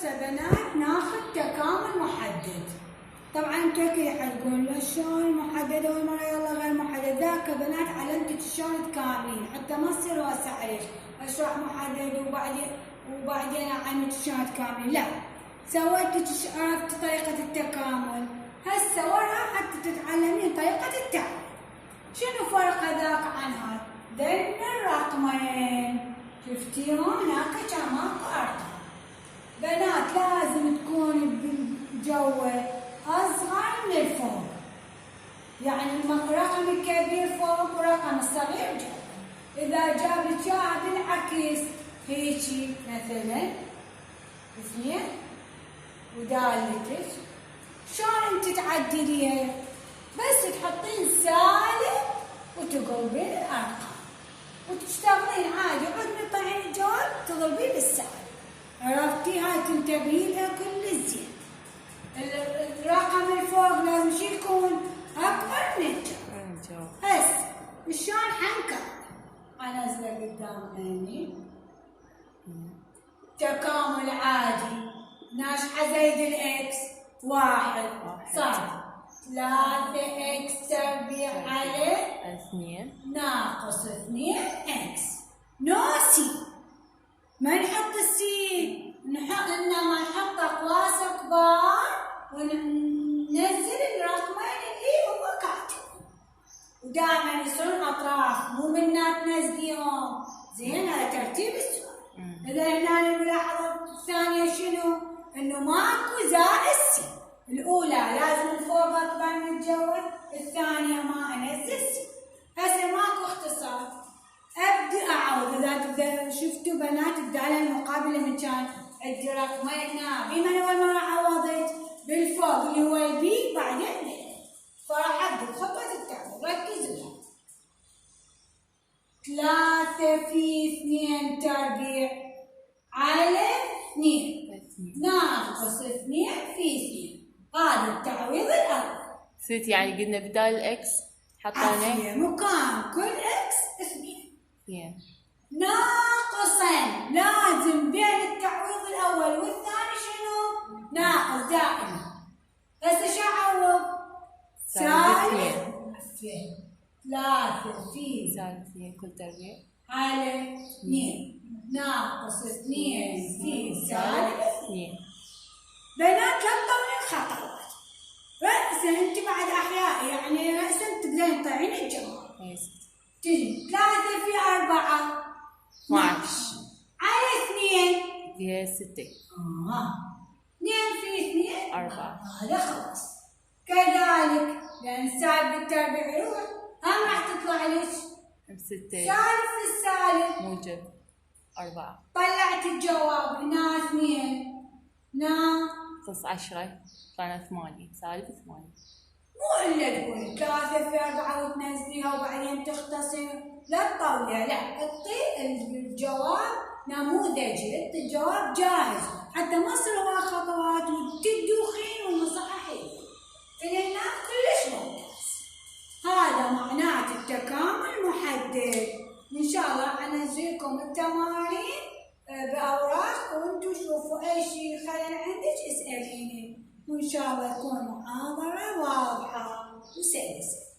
هسه بنات ناخذ تكامل محدد. طبعا انتوا اكيد حتقولون شلون محدد اول مره يلا غير محدد. ذاك بنات علمتك شلون تكاملين حتى ما تصير واسع عليك اشرح محدد وبعدين اعلمك شلون تكاملين. لا، سويتك عرفت طريقه التكامل. هسه ورا حتى تتعلمين طريقه التعويض. شنو فرق هذاك عن هذا؟ ذن الرقمين شفتيهم هناك كان ماكو ارقام. بنات لازم تكون بالجوة اصغر من الفوق، يعني الرقم الكبير فوق والرقم الصغير جوا. اذا جاب لك اياها بالعكس هيجي مثلا 2 ودالتك شلون انت تعدليها؟ بس تحطين سالب وتقلبين الارقام وتشتغلين عادي. عود من طلعين الجواب تضربين بالسالب. عرفتي؟ هاي تنتبهين لها كل زين. الرقم الفوق لازم شي يكون اكبر من الجواب. هسه شلون حنكمل؟ انزله قدام عيني تكامل عادي ناجحه زائد الاكس 1 صار 3 اكس تربيع على 2 ناقص 2 اكس. نو سي، ما نحط السي، انما نحط اقواس كبار وننزل الرقمين اللي هو كاتب. ودائما يصيرون اطراف مو منا تنزليهم. زين هذا ترتيب السؤال. اذا هنا الملاحظه الثانيه شنو؟ انه ماكو زائد سي. الاولى لازم الفوق اكبر من الجوه، الثانيه ما انزل سي. هسه ماكو اختصار، ابدا اعوض. اذا شفتوا بنات الداله المقابله من كان عندي رقمين بما اول مره عوضت بالفوق اللي هو البي بعدين البي، فراح ابدا بخطوه التعويض. ركزوا. 3 في 2 تربيع على 2 ناقص 2 في 2. هذا التعويض الاول. ست يعني قلنا بدال الاكس حطينا مكان كل اكس 2 2 ناقصين. لازم بين التعويض الاول والثاني شنو؟ ناقص دائما. هسه شو اعوض؟ سالب 3 في سالب 2 كل تربيع على 2 ناقص 2 في سالب 2. بنات لا تطولين الخطوات. رأسا انت بعد احياء يعني رأسا تقدرين تطلعين الجواب. تجي 3 في 4 12 على 2 فيها 6. 2 في 2 4. هذا خلاص. كذلك لان السالب بالتربيع يروح هم راح تطلع لك 6 سالب في السالب موجب 4. طلعت الجواب هنا 2 ناقص 10 طلعنا 8 سالب 8. مو الا تقولي 3 في 4 وتنزليها وبعدين تختصر. لا تطوليها، لا حطي الجواب نموذجي، حطي الجواب جاهز حتى ما تصير وراء خطوات وتدوخين والمصححين. فهنا كلش ممتاز. هذا معناته التكامل محدد. ان شاء الله انزلكم التمارين باوراق وانتم شوفوا اي شيء خلل عندك اساليني، وان شاء الله تكون محاضره واضحه وسلسه.